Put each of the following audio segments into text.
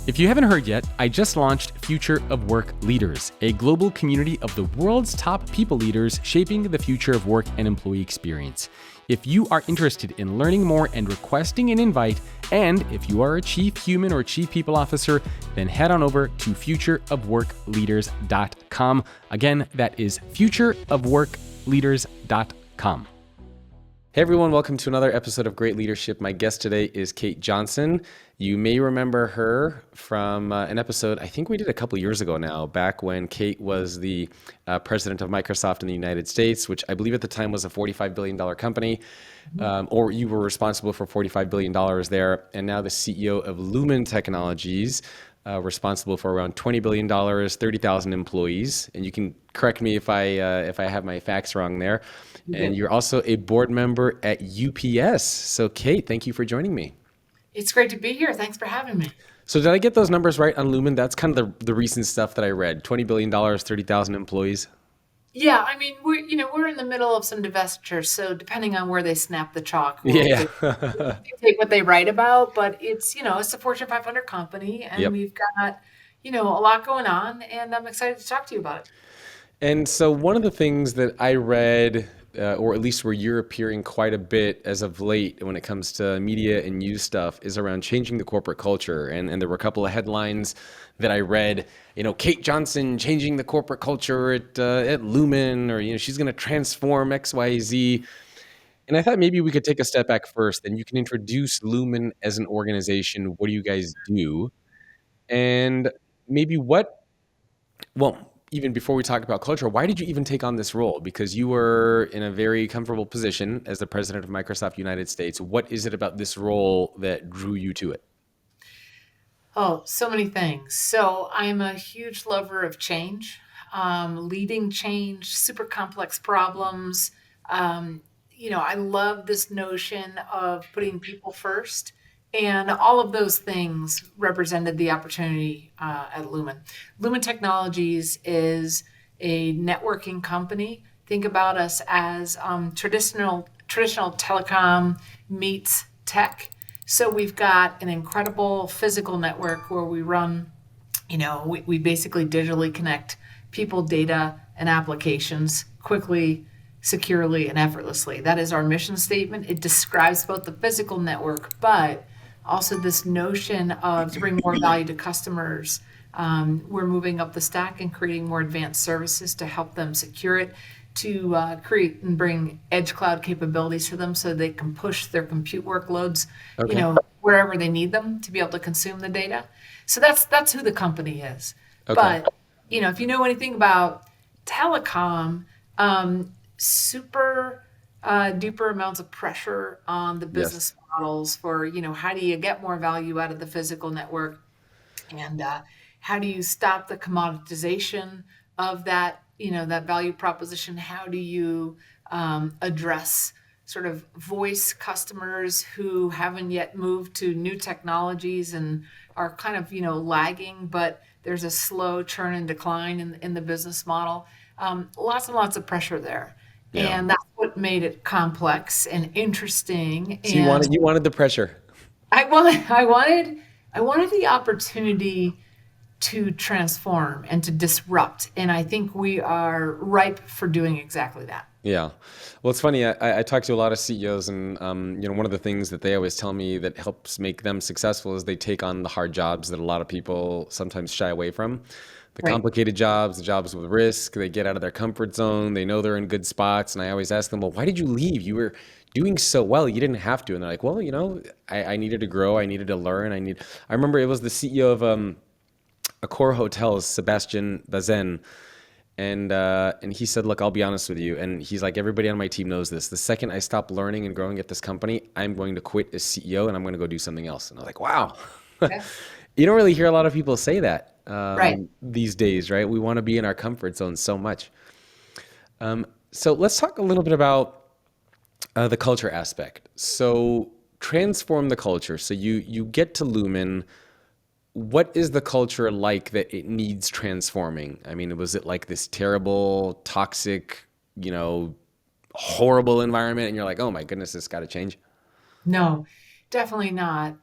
If you haven't heard yet, I just launched Future of Work Leaders, a global community of the world's top people leaders shaping the future of work and employee experience. If you are interested in learning more and requesting an invite, and if you are a chief human or chief people officer, then head on over to futureofworkleaders.com. Again, that is futureofworkleaders.com. Hey everyone, welcome to another episode of Great Leadership. My guest today is Kate Johnson. You may remember her from an episode I think we did a couple years ago now, back when Kate was the president of Microsoft in the United States, which I believe at the time was a $45 billion company, or you were responsible for $45 billion there, and now the CEO of Lumen Technologies, responsible for around $20 billion, 30,000 employees. And you can correct me if I have my facts wrong there. And you're also a board member at UPS. So Kate, thank you for joining me. It's great to be here. Thanks for having me. So did I get those numbers right on Lumen? That's kind of the recent stuff that I read. $20 billion, 30,000 employees. Yeah, I mean, we're in the middle of some divestitures, so depending on where they snap the chalk, Yeah. dictate what they write about. But it's a Fortune 500 company, and Yep. we've got, a lot going on, and I'm excited to talk to you about it. And so one of the things that I read, or at least where you're appearing quite a bit as of late when it comes to media and news stuff, is around changing the corporate culture. And there were a couple of headlines that I read, Kate Johnson changing the corporate culture at Lumen, or, she's going to transform X, Y, Z. And I thought maybe we could take a step back first, and you can introduce Lumen as an organization. What do you guys do? And maybe even before we talk about culture, why did you even take on this role? Because you were in a very comfortable position as the president of Microsoft United States. What is it about this role that drew you to it? Oh, so many things. So I'm a huge lover of change, leading change, super complex problems. I love this notion of putting people first. And all of those things represented the opportunity at Lumen. Lumen Technologies is a networking company. Think about us as traditional telecom meets tech. So we've got an incredible physical network where we run, we basically digitally connect people, data, and applications quickly, securely, and effortlessly. That is our mission statement. It describes both the physical network, but also this notion of to bring more value to customers. We're moving up the stack and creating more advanced services to help them secure it, to create and bring edge cloud capabilities to them so they can push their compute workloads, Okay. wherever they need them to be able to consume the data. So that's who the company is. Okay. But, if you know anything about telecom, super duper amounts of pressure on the Yes. business models for, how do you get more value out of the physical network? And how do you stop the commoditization of that, that value proposition? How do you address sort of voice customers who haven't yet moved to new technologies and are kind of, lagging, but there's a slow churn and decline in the business model? Lots and lots of pressure there. Yeah. And that's what made it complex and interesting. So And you wanted the pressure. I wanted the opportunity to transform and to disrupt. And I think we are ripe for doing exactly that. Yeah. Well, it's funny. I talk to a lot of CEOs, and one of the things that they always tell me that helps make them successful is they take on the hard jobs that a lot of people sometimes shy away from. The Right. complicated jobs, the jobs with risk. They get out of their comfort zone. They know they're in good spots. And I always ask them, well, why did you leave? You were doing so well. You didn't have to. And they're like, well, I needed to grow. I needed to learn. I remember it was the CEO of Accor Hotels, Sebastian Bazen. And he said, look, I'll be honest with you. And he's like, everybody on my team knows this. The second I stop learning and growing at this company, I'm going to quit as CEO and I'm going to go do something else. And I was like, wow. Yeah. You don't really hear a lot of people say that Right. these days, right? We want to be in our comfort zone so much. So let's talk a little bit about the culture aspect. So transform the culture. So you get to Lumen. What is the culture like that it needs transforming? I mean, was it like this terrible, toxic, horrible environment, and you're like, oh my goodness, this got to change? No, definitely not.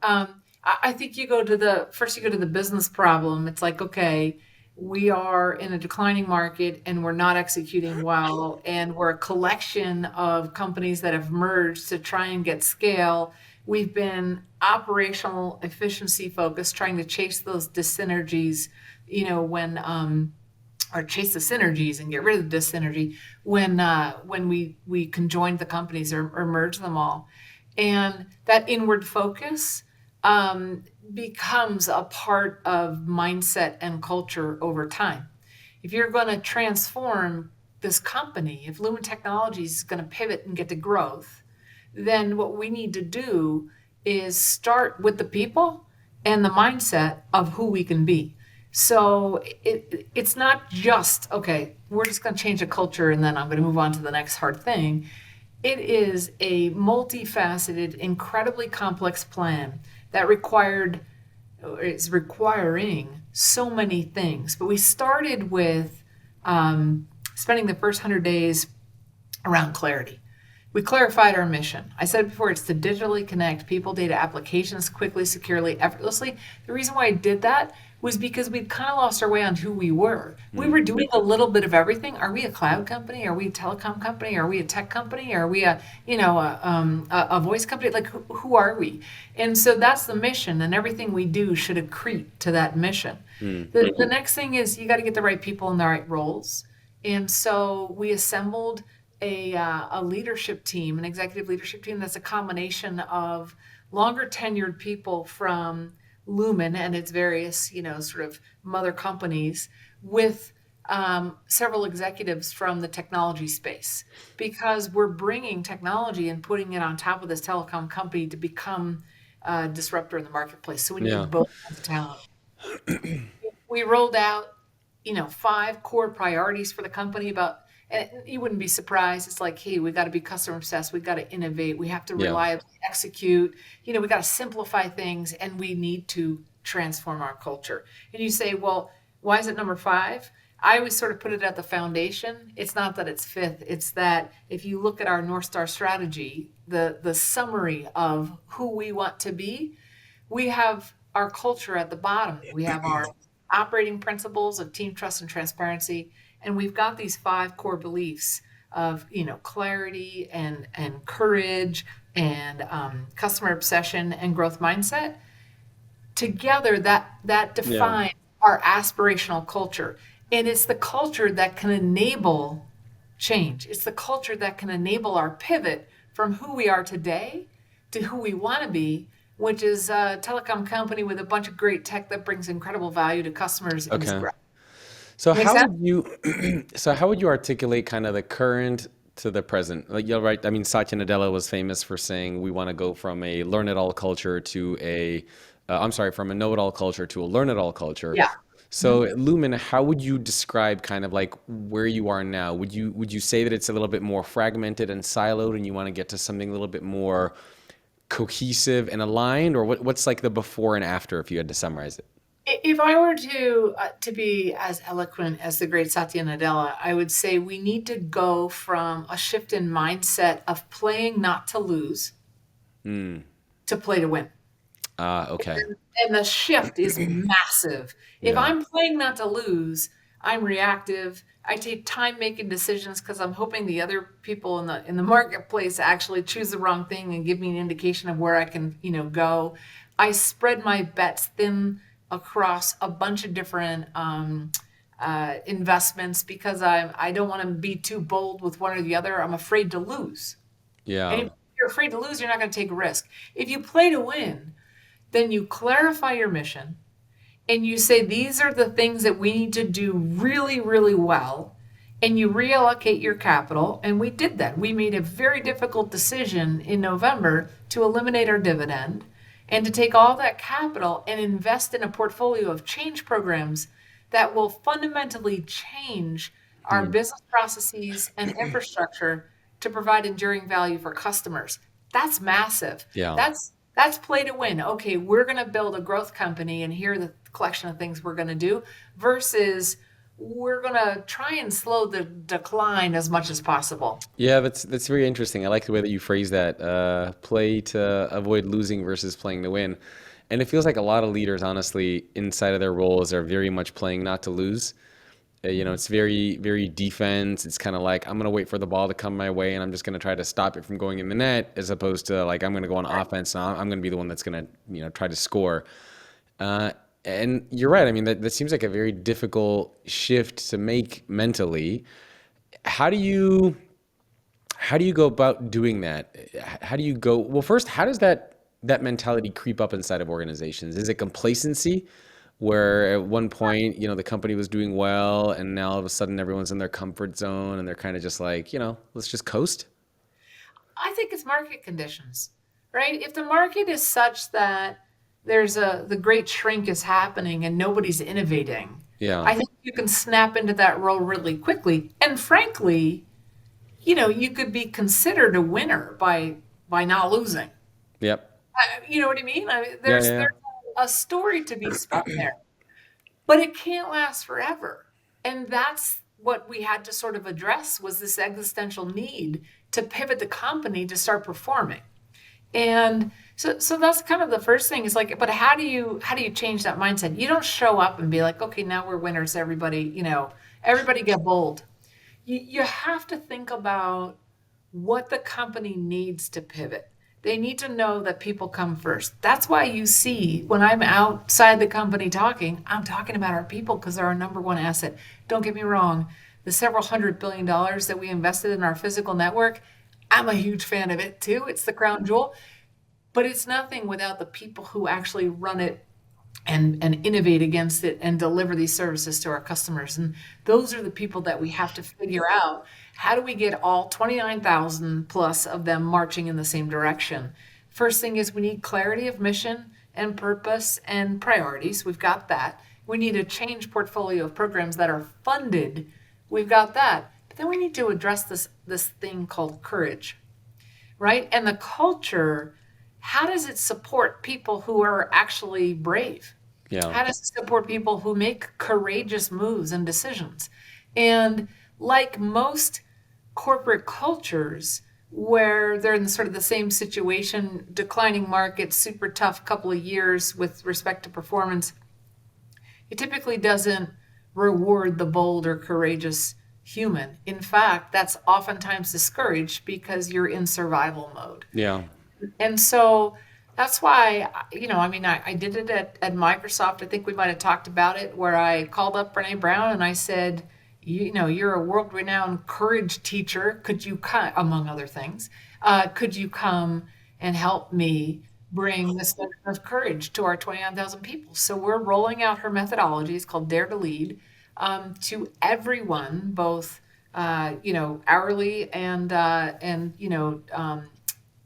I think you go to the first, you go to the business problem. It's like, okay, we are in a declining market and we're not executing well, and we're a collection of companies that have merged to try and get scale. We've been operational efficiency focused, trying to chase those dyssynergies, when or chase the synergies and get rid of the dyssynergy when we conjoined the companies, or merge them all, and that inward focus um, becomes a part of mindset and culture over time. If you're going to transform this company, if Lumen Technologies is going to pivot and get to growth, then what we need to do is start with the people and the mindset of who we can be. So it's not just, okay, we're just going to change the culture and then I'm going to move on to the next hard thing. It is a multifaceted, incredibly complex plan that required, or is requiring so many things. But we started with spending the first 100 days around clarity. We clarified our mission. I said before, it's to digitally connect people, data, applications quickly, securely, effortlessly. The reason why I did that was because we'd kind of lost our way on who we were. We were doing a little bit of everything. Are we a cloud company? Are we a telecom company? Are we a tech company? Are we a voice company? Like, who are we? And so that's the mission, and everything we do should accrete to that mission. The next thing is you got to get the right people in the right roles. And so we assembled a leadership team, an executive leadership team that's a combination of longer tenured people from Lumen and its various, sort of mother companies, with several executives from the technology space, because we're bringing technology and putting it on top of this telecom company to become a disruptor in the marketplace. So we Yeah. need both kinds of talent. We rolled out, 5 core priorities for the company. About, and you wouldn't be surprised. It's like, hey, we got to be customer obsessed. We got to innovate. We have to Yeah. reliably execute. We got to simplify things, and we need to transform our culture. And you say, well, why is it number 5? I always sort of put it at the foundation. It's not that it's fifth. It's that if you look at our North Star strategy, the summary of who we want to be, we have our culture at the bottom. We have our operating principles of team trust and transparency, and we've got these 5 core beliefs of clarity and courage and customer obsession and growth mindset. Together, that Yeah. defines our aspirational culture, and it's the culture that can enable change. It's the culture that can enable our pivot from who we are today to who we want to be, which is a telecom company with a bunch of great tech that brings incredible value to customers and is Okay. growing. So Make how sense? would you so how would you articulate kind of the current to the present? Like, you're right. I mean, Satya Nadella was famous for saying we want to go from a learn it all culture to I'm sorry, from a know it all culture to a learn it all culture. Yeah. So Mhm. at Lumen, how would you describe kind of like where you are now? Would you say that it's a little bit more fragmented and siloed and you want to get to something a little bit more cohesive and aligned, or what's like the before and after if you had to summarize it? If I were to be as eloquent as the great Satya Nadella, I would say we need to go from a shift in mindset of playing not to lose Mm. to play to win. Okay. And the shift is massive. If Yeah. I'm playing not to lose, I'm reactive. I take time making decisions because I'm hoping the other people in the marketplace actually choose the wrong thing and give me an indication of where I can, go. I spread my bets thin across a bunch of different investments, because I don't want to be too bold with one or the other. I'm afraid to lose. And Yeah. if you're afraid to lose, you're not going to take a risk. If you play to win, then you clarify your mission and you say, these are the things that we need to do really, really well. And you reallocate your capital. And we did that. We made a very difficult decision in November to eliminate our dividend and to take all that capital and invest in a portfolio of change programs that will fundamentally change our Hmm. business processes and infrastructure to provide enduring value for customers. That's massive. Yeah. That's play to win. Okay, we're going to build a growth company, and here are the collection of things we're going to do, versus we're going to try and slow the decline as much as possible. Yeah, that's very interesting. I like the way that you phrase that. Play to avoid losing versus playing to win. And it feels like a lot of leaders, honestly, inside of their roles are very much playing not to lose. It's very, very defense. It's kind of like I'm gonna wait for the ball to come my way, and I'm just gonna try to stop it from going in the net, as opposed to like I'm gonna go on offense. And I'm gonna be the one that's gonna, try to score. Uh, and you're right. I mean, that seems like a very difficult shift to make mentally. How do you how do you go about doing that? How do you go? Well, first, how does that mentality creep up inside of organizations? Is it complacency, where at one point, the company was doing well, and now all of a sudden everyone's in their comfort zone and they're kind of just like, let's just coast? I think it's market conditions, right? If the market is such that the great shrink is happening and nobody's innovating, Yeah. I think you can snap into that role really quickly. And frankly, you could be considered a winner by not losing. Yep. You know what I mean? Yeah. Yeah. There's Yeah. a story to be spun there, but it can't last forever. And that's what we had to sort of address was this existential need to pivot the company to start performing. And so that's kind of the first thing is like, but how do you change that mindset? You don't show up and be like, okay, now we're winners, everybody, everybody get bold. You have to think about what the company needs to pivot. They need to know that people come first. That's why you see when I'm outside the company talking, I'm talking about our people because they're our number one asset. Don't get me wrong, the several $100 billion that we invested in our physical network, I'm a huge fan of it too. It's the crown jewel, but it's nothing without the people who actually run it and innovate against it and deliver these services to our customers. And those are the people that we have to figure out. How do we get all 29,000 plus of them marching in the same direction? First thing is we need clarity of mission and purpose and priorities. We've got that. We need a change portfolio of programs that are funded. We've got that. But then we need to address this thing called courage, right? And the culture, how does it support people who are actually brave? Yeah. How does it support people who make courageous moves and decisions? And like most corporate cultures, where they're in sort of the same situation, declining market, super tough couple of years with respect to performance, it typically doesn't reward the bold or courageous human. In fact, that's oftentimes discouraged because you're in survival mode. Yeah. And so that's why, I mean, I did it at Microsoft. I think we might have talked about it, where I called up Brene Brown and I said, you're a world renowned courage teacher. Could you come, among other things, could you come and help me bring this notion of courage to our 29,000 people? So we're rolling out her methodology. It's called Dare to Lead, to everyone, both, hourly and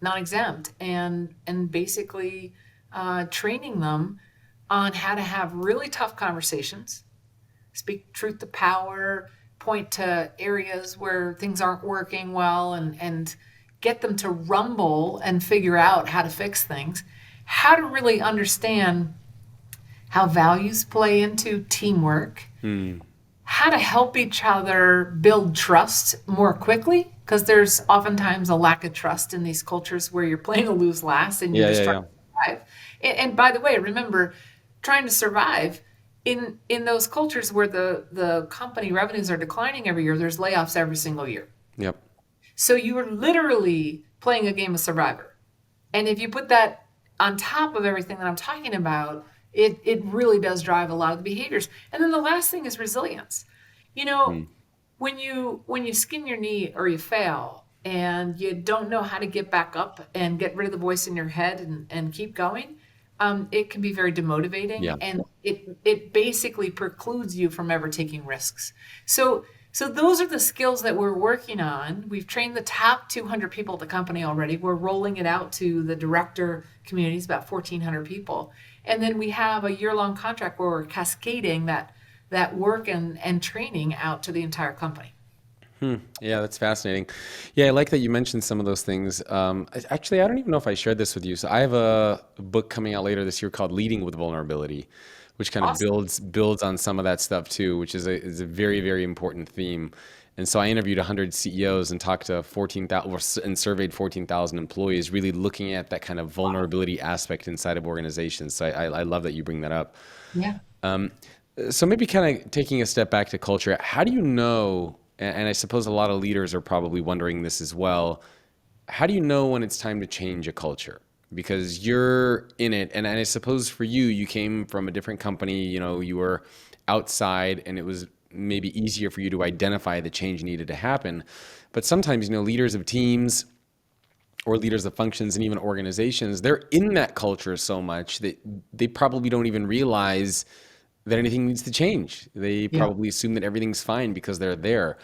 non-exempt, and basically training them on how to have really tough conversations, speak truth to power, point to areas where things aren't working well, and get them to rumble and figure out how to fix things, how to really understand how values play into teamwork, how to help each other build trust more quickly, because there's oftentimes a lack of trust in these cultures where you're playing a lose last and you're Yeah. just Yeah. trying Yeah. to survive. And by the way, remember, trying to survive in those cultures where the company revenues are declining every year, there's layoffs every single year. Yep. So you are literally playing a game of survivor. And if you put that on top of everything that I'm talking about, it really does drive a lot of the behaviors. And then the last thing is resilience. You know, when you skin your knee or you fail and you don't know how to get back up and get rid of the voice in your head and keep going, it can be very demotivating, Yeah. and it basically precludes you from ever taking risks. So those are the skills that we're working on. We've trained the top 200 people at the company already. We're rolling it out to the director communities, about 1,400 people. And then we have a year-long contract where we're cascading that work and training out to the entire company. Yeah, that's fascinating. Yeah, I like that you mentioned some of those things. Actually, I don't even know if I shared this with you. So I have a book coming out later this year called Leading with Vulnerability, which kind of Awesome. builds on some of that stuff too, which is a very, very important theme. And so I interviewed 100 CEOs and talked to 14,000 and surveyed 14,000 employees, really looking at that kind of vulnerability aspect inside of organizations. So I love that you bring that up. Yeah. So maybe kind of taking a step back to culture, how do you know, and I suppose a lot of leaders are probably wondering this as well, how do you know when it's time to change a culture? Because you're in it, and I suppose for you, you came from a different company, you were outside, and it was maybe easier for you to identify the change needed to happen. But sometimes, leaders of teams or leaders of functions and even organizations, they're in that culture so much that they probably don't even realize that anything needs to change. They Yeah. probably assume that everything's fine because they're there.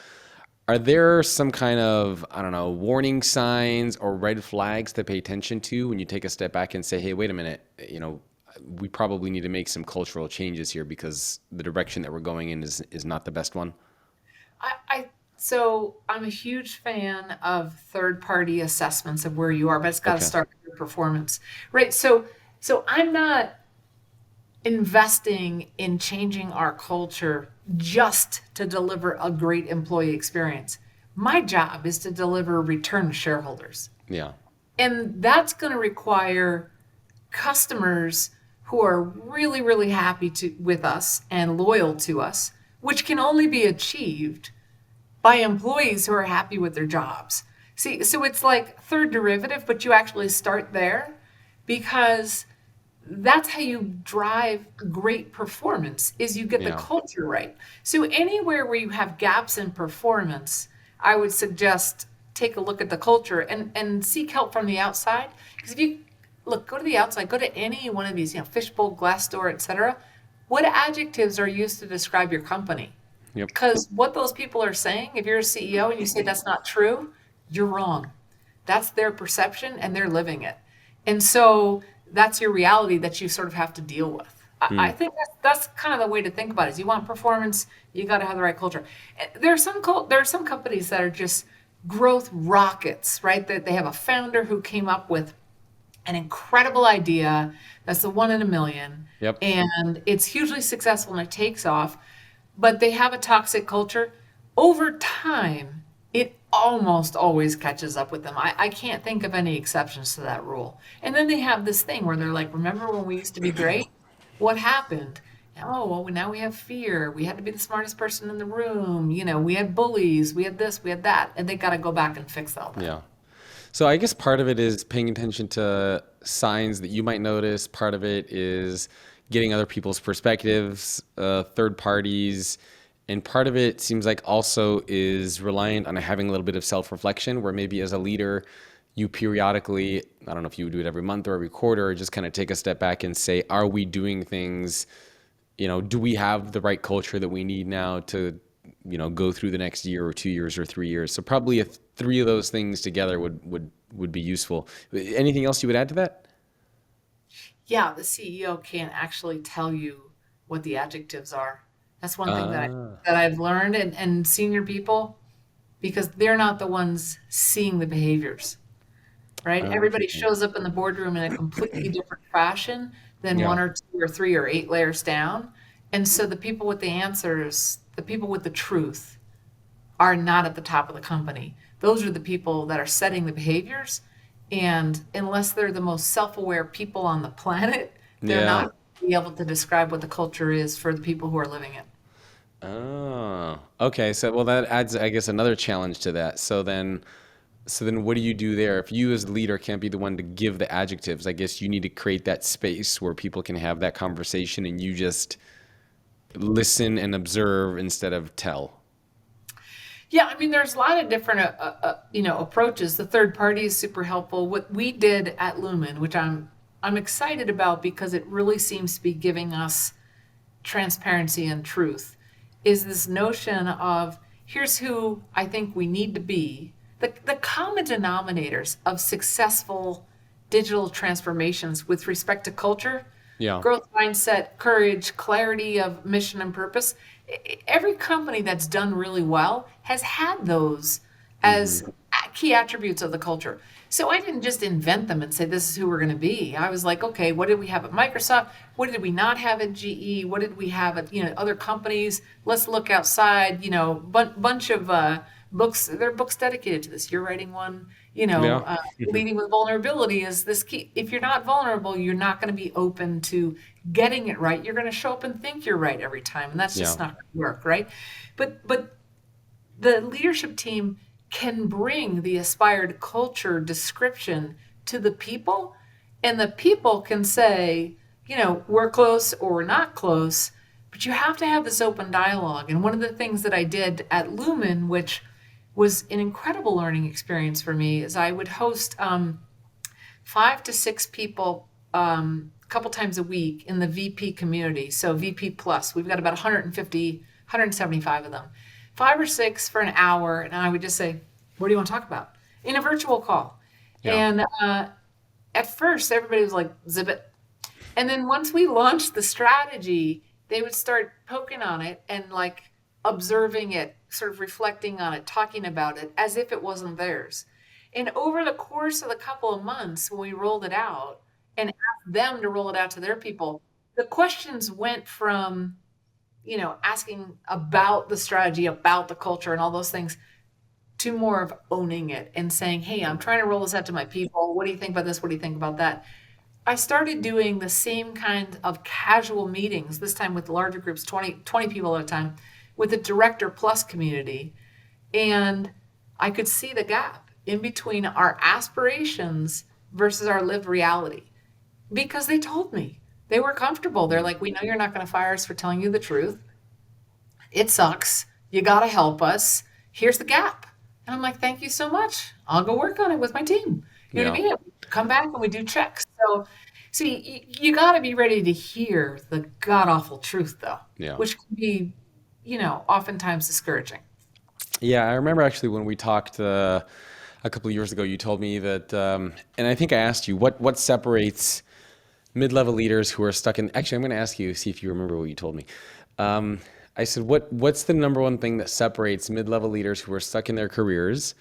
Are there some kind of, I don't know, warning signs or red flags to pay attention to when you take a step back and say, hey, wait a minute, we probably need to make some cultural changes here because the direction that we're going in is not the best one? So I'm a huge fan of third party assessments of where you are, but it's got to Okay. start with your performance, right? So I'm not investing in changing our culture just to deliver a great employee experience. My job is to deliver return to shareholders. Yeah. And that's going to require customers who are really, really happy with us and loyal to us, which can only be achieved by employees who are happy with their jobs. See, so it's like third derivative, but you actually start there because that's how you drive great performance is you get the Yeah. culture right. So anywhere where you have gaps in performance, I would suggest take a look at the culture and seek help from the outside. Because if you look, go to the outside, go to any one of these, Fishbowl, Glassdoor, etc. What adjectives are used to describe your company? Yep. Because what those people are saying, if you're a CEO and you say that's not true, you're wrong. That's their perception and they're living it. And so that's your reality that you sort of have to deal with. I think that's kind of the way to think about it. Is you want performance, you got to have the right culture. There are some companies that are just growth rockets, right? That they have a founder who came up with an incredible idea that's the one in a million, Yep. and it's hugely successful and it takes off, but they have a toxic culture. Over time, it almost always catches up with them. I can't think of any exceptions to that rule. And then they have this thing where they're like, remember when we used to be great? What happened? Oh, well, now we have fear. We had to be the smartest person in the room. We had bullies. We had this, we had that. And they got to go back and fix all that. Yeah. So I guess part of it is paying attention to signs that you might notice. Part of it is getting other people's perspectives, third parties, and part of it seems like also is reliant on having a little bit of self-reflection, where maybe as a leader, you periodically, I don't know if you would do it every month or every quarter, or just kind of take a step back and say, are we doing things, do we have the right culture that we need now to, go through the next year or 2 years or 3 years? So probably if three of those things together would be useful. Anything else you would add to that? Yeah, the CEO can't actually tell you what the adjectives are. That's one thing Ah, that I've learned, and senior people, because they're not the ones seeing the behaviors, right? Everybody okay. shows up in the boardroom in a completely different fashion than Yeah. one or two or three or eight layers down. And so the people with the answers, the people with the truth, are not at the top of the company. Those are the people that are setting the behaviors. And unless they're the most self aware people on the planet, they're Yeah. not going to be able to describe what the culture is for the people who are living it. Oh, okay. So, well, that adds, I guess, another challenge to that. So then what do you do there? If you as the leader can't be the one to give the adjectives, I guess you need to create that space where people can have that conversation and you just listen and observe instead of tell. Yeah, I mean, there's a lot of different, approaches. The third party is super helpful. What we did at Lumen, which I'm excited about because it really seems to be giving us transparency and truth, is this notion of here's who I think we need to be. The common denominators of successful digital transformations with respect to culture, Yeah. growth mindset, courage, clarity of mission and purpose. Every company that's done really well has had those Hmm. as key attributes of the culture. So I didn't just invent them and say, this is who we're going to be. I was like, okay, what did we have at Microsoft? What did we not have at GE? What did we have at, other companies? Let's look outside, bunch of books. There are books dedicated to this. You're writing one, Yeah. leading with vulnerability is this key. If you're not vulnerable, you're not going to be open to getting it right. You're going to show up and think you're right every time. And that's Yeah. just not going to work, right? But the leadership team can bring the aspired culture description to the people, and the people can say, we're close or we're not close, but you have to have this open dialogue. And one of the things that I did at Lumen, which was an incredible learning experience for me, is I would host 5 to 6 people a couple times a week in the VP community. So VP plus, we've got about 150, 175 of them. 5 or 6 for an hour, and I would just say, "What do you want to talk about?" In a virtual call. Yeah. And at first, everybody was like, "Zip it." And then once we launched the strategy, they would start poking on it and like observing it, sort of reflecting on it, talking about it as if it wasn't theirs. And over the course of the couple of months, when we rolled it out and asked them to roll it out to their people, the questions went from, asking about the strategy, about the culture, and all those things to more of owning it and saying, hey, I'm trying to roll this out to my people. What do you think about this? What do you think about that? I started doing the same kind of casual meetings, this time with larger groups, 20 people at a time, with the director plus community. And I could see the gap in between our aspirations versus our lived reality because they told me they were comfortable. They're like, we know you're not going to fire us for telling you the truth. It sucks. You got to help us. Here's the gap. And I'm like, thank you so much. I'll go work on it with my team. You know Yeah. what I mean? Come back and we do checks. So, see, you got to be ready to hear the god awful truth, though, Yeah. which can be, oftentimes discouraging. Yeah, I remember actually when we talked a couple of years ago, you told me that, and I think I asked you what separates mid-level leaders who are stuck in. Actually, I'm going to ask you, see if you remember what you told me. Um, I said, what's the number one thing that separates mid-level leaders who are stuck in their careers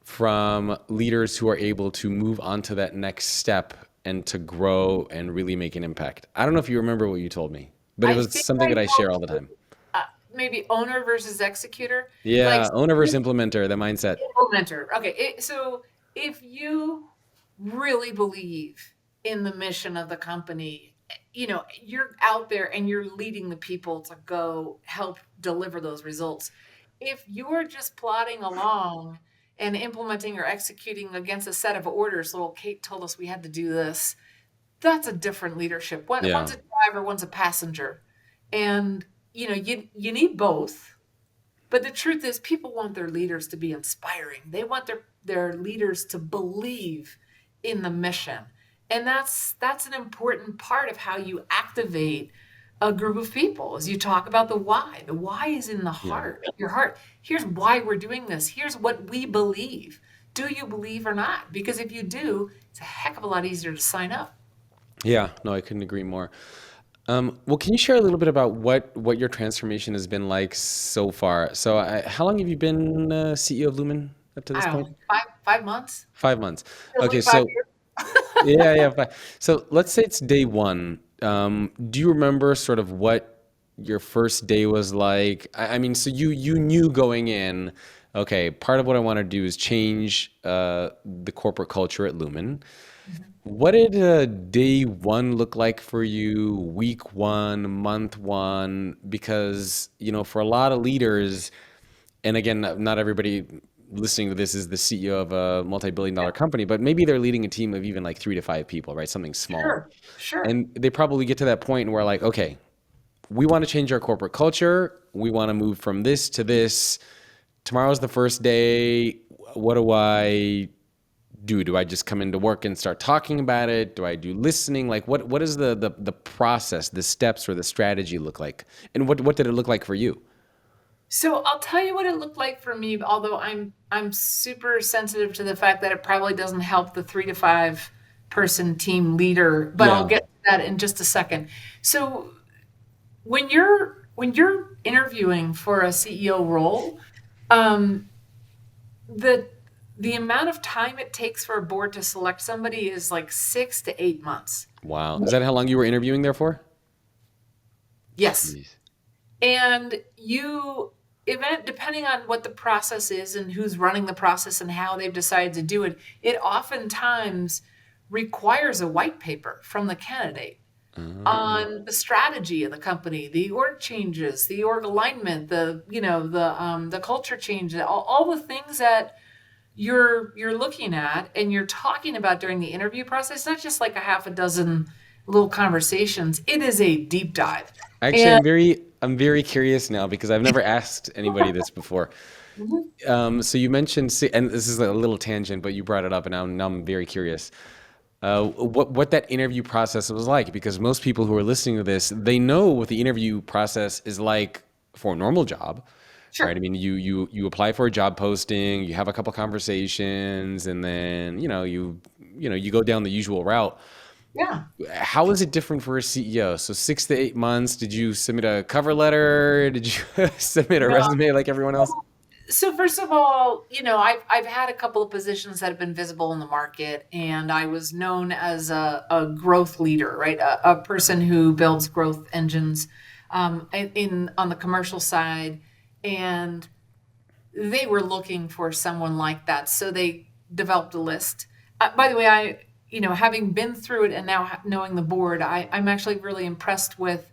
from leaders who are able to move on to that next step and to grow and really make an impact? I don't know if you remember what you told me, but it I was think something I that I told share all the time. maybe owner versus executor. Like, Yeah, owner versus implementer, the mindset. implementer. Okay, so if you really believe in the mission of the company, you're out there and you're leading the people to go help deliver those results. If you're just plodding along and implementing or executing against a set of orders, little Kate told us we had to do this, that's a different leadership. Yeah, One's a driver, one's a passenger. And you need both, but the truth is, people want their leaders to be inspiring. They want their leaders to believe in the mission. And that's an important part of how you activate a group of people as you talk about the why. The why is in the yeah. heart, your heart. Here's why we're doing this. Here's what we believe. Do you believe or not? Because if you do, it's a heck of a lot easier to sign up. Yeah, no, I couldn't agree more. Well, can you share a little bit about what your transformation has been like so far? So, how long have you been CEO of Lumen up to this I don't point? know, 5 months? 5 months. Feels Okay, like five so years. yeah, yeah. So let's say it's day one. Do you remember sort of what your first day was like? I mean, so you knew going in, okay, part of what I want to do is change the corporate culture at Lumen. What did day one look like for you, week one, month one? Because, for a lot of leaders, and again, not everybody listening to this is the CEO of a multi-billion dollar company, but maybe they're leading a team of even like 3 to 5 people, right? Something small. Sure, sure. And they probably get to that point where like, okay, we want to change our corporate culture. We want to move from this to this. Tomorrow's the first day. What do I do? Do I just come into work and start talking about it? Do I do listening? Like what is the process, the steps or the strategy look like? And what did it look like for you? So I'll tell you what it looked like for me, although I'm super sensitive to the fact that it probably doesn't help the 3 to 5 person team leader, but I'll Yeah. get to that in just a second. So when you're interviewing for a CEO role, um, the the amount of time it takes for a board to select somebody is like 6 to 8 months. Wow. Is that how long you were interviewing there for? Yes. Jeez. And depending on what the process is and who's running the process and how they've decided to do it, it oftentimes requires a white paper from the candidate Oh. on the strategy of the company, the org changes, the org alignment, the culture change, all the things that you're looking at and you're talking about during the interview process. It's not just like a half a dozen little conversations. It is a deep dive. Actually, And I'm very curious now because I've never asked anybody this before. Mhm. So you mentioned, and this is a little tangent, but you brought it up, and now I'm very curious. What that interview process was like, because most people who are listening to this, they know what the interview process is like for a normal job, right? I Sure. mean, you apply for a job posting, you have a couple conversations, and then you go down the usual route. Yeah. How is it different for a CEO? So 6 to 8 months. Did you submit a cover letter? Did you submit a No. resume like everyone else? So first of all, I've had a couple of positions that have been visible in the market, and I was known as a growth leader, right? A person who builds growth engines on the commercial side, and they were looking for someone like that, so they developed a list. By the way, having been through it and now knowing the board, I'm actually really impressed with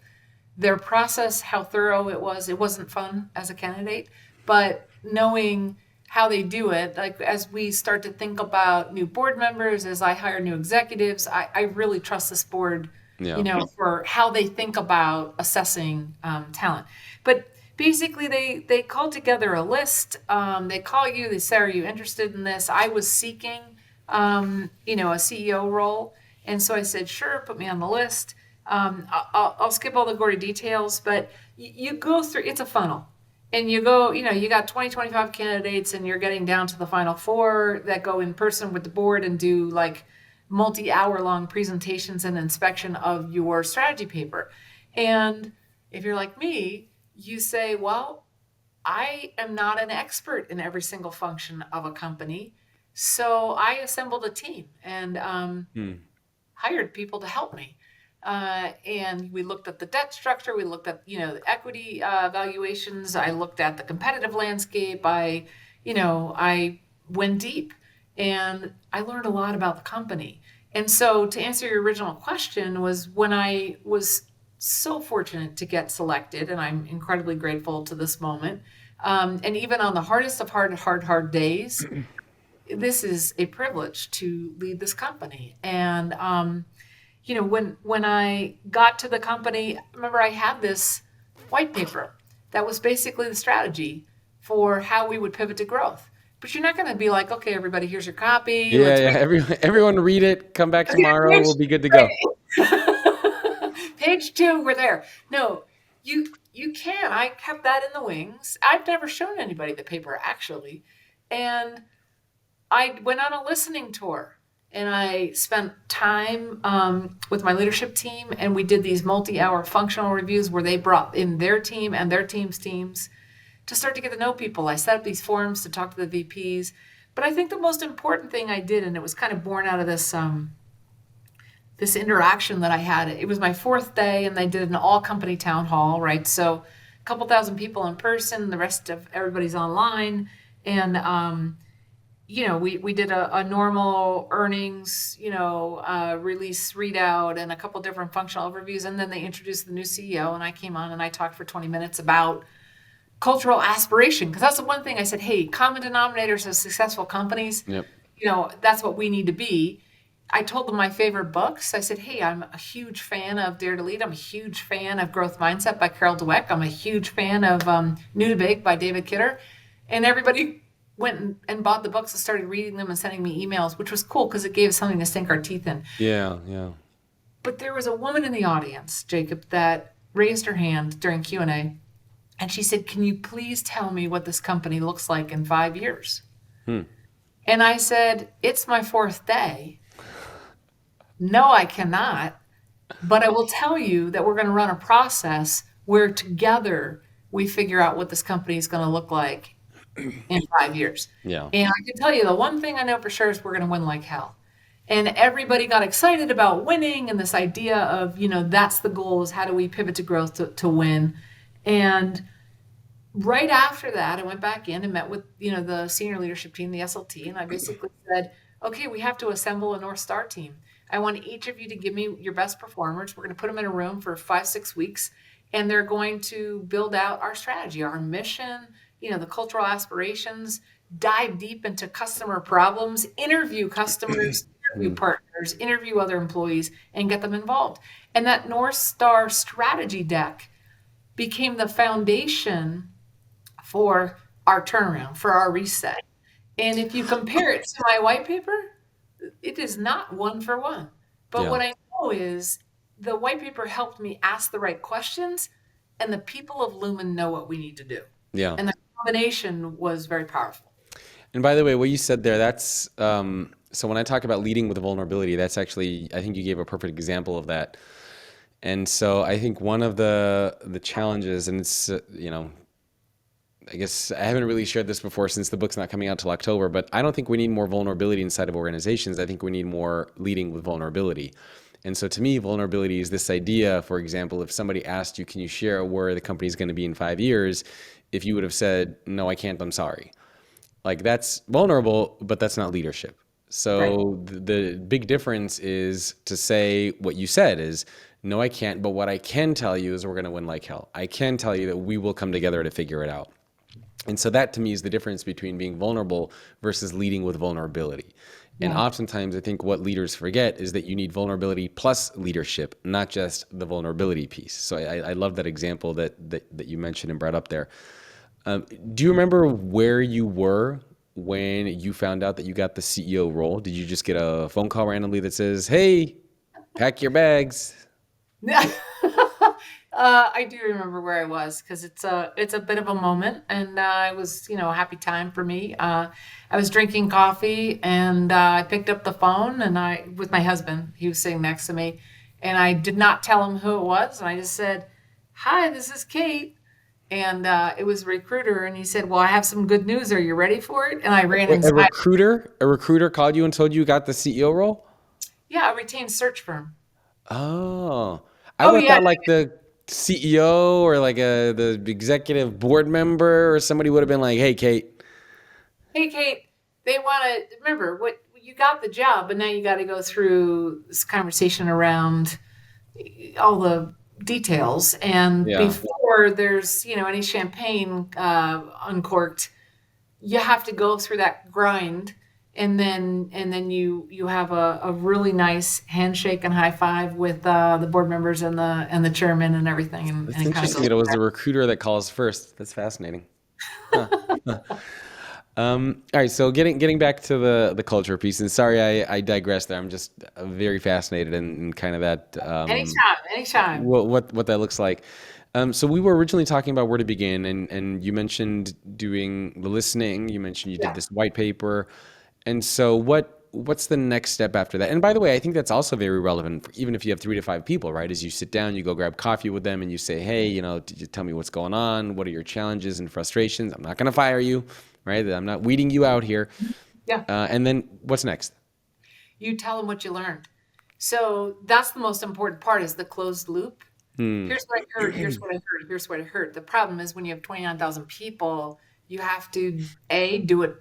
their process, how thorough it was. It wasn't fun as a candidate, but knowing how they do it, like as we start to think about new board members, as I hire new executives, I really trust this board, Yeah. for how they think about assessing talent. But basically, they call together a list. They call you, they say, "Are you interested in this?" I was seeking, a CEO role. And so I said, "Sure, put me on the list." I'll skip all the gory details, but you go through, it's a funnel. And you go, you got 20, 25 candidates, and you're getting down to the final four that go in person with the board and do like multi-hour long presentations and inspection of your strategy paper. And if you're like me, you say, well, I am not an expert in every single function of a company. So I assembled a team and Hmm. hired people to help me. And we looked at the debt structure. We looked at, the equity valuations. I looked at the competitive landscape. I went deep and I learned a lot about the company. And so to answer your original question was when I was so fortunate to get selected, and I'm incredibly grateful to this moment. And even on the hardest of hard days, this is a privilege to lead this company. And when I got to the company, remember I had this white paper that was basically the strategy for how we would pivot to growth. But you're not going to be like, okay, everybody, here's your copy. Yeah, Let's yeah. read. Everyone read it. Come back Okay, tomorrow. page, We'll be good to go. right. Page two, we're there. No, you can. I kept that in the wings. I've never shown anybody the paper actually, and I went on a listening tour and I spent time with my leadership team, and we did these multi-hour functional reviews where they brought in their team and their teams to start to get to know people. I set up these forums to talk to the VPs. But I think the most important thing I did, and it was kind of born out of this interaction that I had. It was my fourth day, and they did an all-company town hall, right? So a couple thousand people in person, the rest of everybody's online, and we did a normal earnings, release readout and a couple different functional overviews. And then they introduced the new CEO, and I came on and I talked for 20 minutes about cultural aspiration. Because that's the one thing I said, hey, common denominators of successful companies, Yep. that's what we need to be. I told them my favorite books. I said, hey, I'm a huge fan of Dare to Lead. I'm a huge fan of Growth Mindset by Carol Dweck. I'm a huge fan of New to Big by David Kidder. And everybody went and bought the books and started reading them and sending me emails, which was cool because it gave us something to sink our teeth in. Yeah, yeah. But there was a woman in the audience, Jacob, that raised her hand during Q&A, and she said, can you please tell me what this company looks like in 5 years? Hmm. And I said, it's my fourth day. No, I cannot. But I will tell you that we're going to run a process where together we figure out what this company is going to look like in 5 years. Yeah. And I can tell you the one thing I know for sure is we're going to win like hell. And everybody got excited about winning and this idea of, that's the goal is how do we pivot to growth to win. And right after that, I went back in and met with, the senior leadership team, the SLT, and I basically said, okay, we have to assemble a North Star team. I want each of you to give me your best performers. We're going to put them in a room for 5-6 weeks, and they're going to build out our strategy, our mission, the cultural aspirations, dive deep into customer problems, interview customers, interview Mm. partners, interview other employees, and get them involved. And that North Star strategy deck became the foundation for our turnaround, for our reset. And if you compare it to my white paper, it is not one for one. But Yeah. what I know is the white paper helped me ask the right questions, and the people of Lumen know what we need to do. Yeah. And the combination was very powerful. And by the way, what you said there, that's so when I talk about leading with vulnerability, that's actually, I think you gave a perfect example of that. And so I think one of the challenges, and it's I guess I haven't really shared this before since the book's not coming out till October, but I don't think we need more vulnerability inside of organizations. I think we need more leading with vulnerability. And so to me, vulnerability is this idea, for example, if somebody asked you, can you share where the company's going to be in 5 years? If you would have said, no, I can't, I'm sorry. Like that's vulnerable, but that's not leadership. Right. So the big difference is to say what you said is, no, I can't, but what I can tell you is we're going to win like hell. I can tell you that we will come together to figure it out. And so that to me is the difference between being vulnerable versus leading with vulnerability. And Yeah. oftentimes I think what leaders forget is that you need vulnerability plus leadership, not just the vulnerability piece. So I love that example that you mentioned and brought up there. Do you remember where you were when you found out that you got the CEO role? Did you just get a phone call randomly that says, hey, pack your bags? I do remember where I was because it's a bit of a moment, and it was a happy time for me. I was drinking coffee, and I picked up the phone, and I with my husband. He was sitting next to me, and I did not tell him who it was, and I just said, "Hi, this is Kate." And it was a recruiter, and he said, "Well, I have some good news. Are you ready for it?" And I ran Wait, inside. a recruiter called you and told you got the CEO role? Yeah, a retained search firm. Oh, I Oh would have yeah. thought like the CEO or like the executive board member or somebody would have been like, "Hey, Kate." Hey, Kate, they want to remember what you got the job, but now you got to go through this conversation around all the details. And Yeah. before there's, any champagne uncorked, you have to go through that grind. And then you have a really nice handshake and high five with the board members and the chairman and everything, and That's it kind of interesting goes that it was the recruiter that calls first. That's fascinating. Huh. All right, so getting back to the culture piece, and sorry I digressed there. I'm just very fascinated in kind of that anytime, anytime. what that looks like. So we were originally talking about where to begin, and you mentioned doing the listening. You mentioned you did Yeah. this white paper, and so what's the next step after that? And by the way, I think that's also very relevant, even if you have 3 to 5 people, right? As you sit down, you go grab coffee with them, and you say, "Hey, did you tell me what's going on? What are your challenges and frustrations? I'm not going to fire you, right? I'm not weeding you out here." Yeah. And then what's next? You tell them what you learned. So that's the most important part is the closed loop. Hmm. Here's what I heard, here's what I heard, here's what I heard. The problem is when you have 29,000 people, you have to do it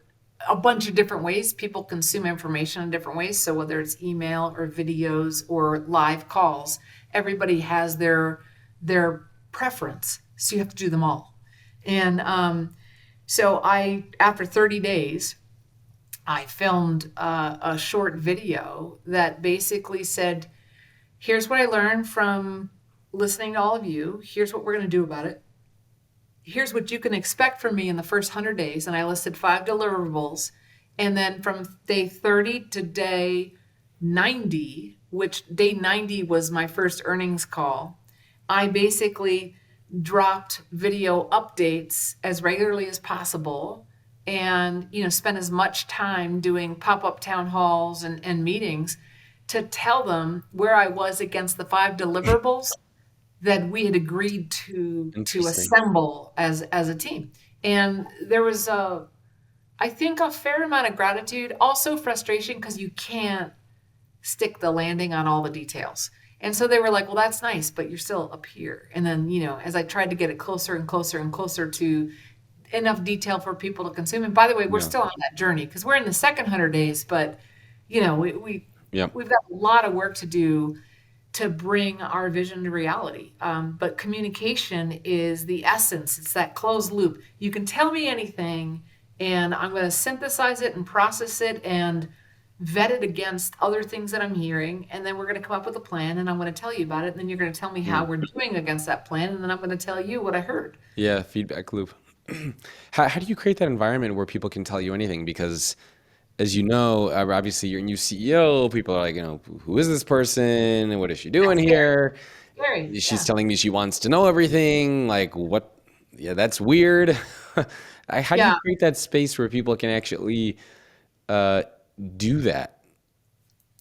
a bunch of different ways. People consume information in different ways. So whether it's email or videos or live calls, everybody has their preference. So you have to do them all. And so after 30 days, I filmed a short video that basically said, here's what I learned from listening to all of you. Here's what we're going to do about it. Here's what you can expect from me in the first 100 days. And I listed 5 deliverables. And then from day 30 to day 90, which day 90 was my first earnings call, I basically dropped video updates as regularly as possible and spent as much time doing pop-up town halls and meetings to tell them where I was against the 5 deliverables that we had agreed to Interesting. assemble as a team. And there was I think a fair amount of gratitude, also frustration because you can't stick the landing on all the details. And so they were like, well, that's nice, but you're still up here. And then, as I tried to get it closer and closer and closer to enough detail for people to consume. And by the way, we're Yeah. still on that journey because we're in the second 100 days, but Yeah. we've got a lot of work to do to bring our vision to reality. But communication is the essence. It's that closed loop. You can tell me anything, and I'm going to synthesize it and process it and vet it against other things that I'm hearing. And then we're going to come up with a plan, and I'm going to tell you about it. And then you're going to tell me how we're doing against that plan. And then I'm going to tell you what I heard. Yeah. Feedback loop. How do you create that environment where people can tell you anything? Because as you know, obviously you're a new CEO. People are like, who is this person? What is she doing That's scary. here? Scary. She's Yeah. telling me she wants to know everything. Like, what? Yeah, that's weird. How do you Yeah. create that space where people can actually uh, do that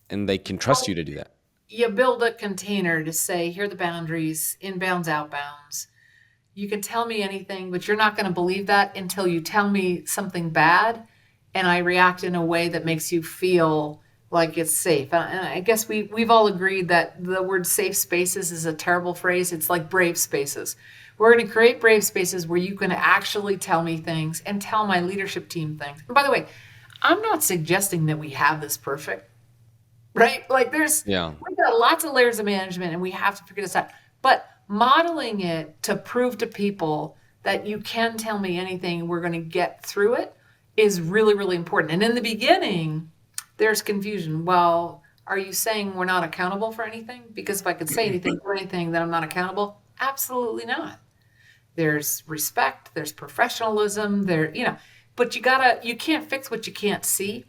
and they can trust you to do that? You build a container to say, here are the boundaries, inbounds, outbounds. You can tell me anything, but you're not going to believe that until you tell me something bad and I react in a way that makes you feel like it's safe. And I guess we've all agreed that the word safe spaces is a terrible phrase. It's like brave spaces. We're going to create brave spaces where you can actually tell me things and tell my leadership team things. And by the way, I'm not suggesting that we have this perfect, right? Like Yeah. we've got lots of layers of management and we have to figure this out. But modeling it to prove to people that you can tell me anything, we're going to get through it is really, really important. And in the beginning, there's confusion. Well, are you saying we're not accountable for anything? Because if I could say anything for anything, then I'm not accountable. Absolutely not. There's respect, there's professionalism, but you can't fix what you can't see.